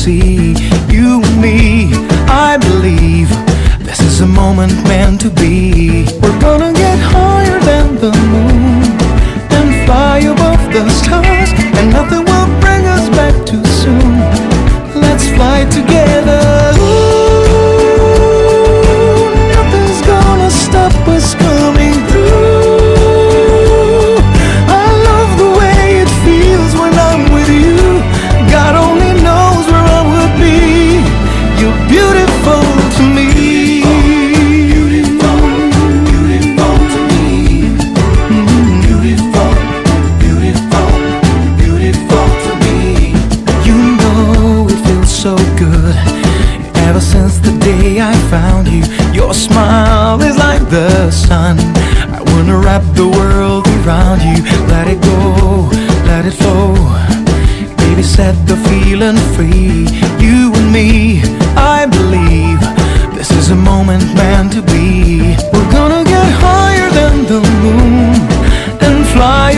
see. You and me, I believe this is a moment meant to be. We're gonna get higher than the moon and fly above the stars, and nothing will bring us back too soon. Let's fly together. Ooh, nothing's gonna stop us coming through. I love the way it feels when I'm with you. God only knows where I would be. You're beautiful to me. Beautiful, beautiful to me. Beautiful, beautiful, beautiful to me. You know it feels so good. Ever since the day I found you, your smile is like the sun. I wanna wrap the world around you. Let it go, let it flow. Baby, set the feeling free. You and me, I believe this is a moment meant to be. We're gonna get higher than the moon and fly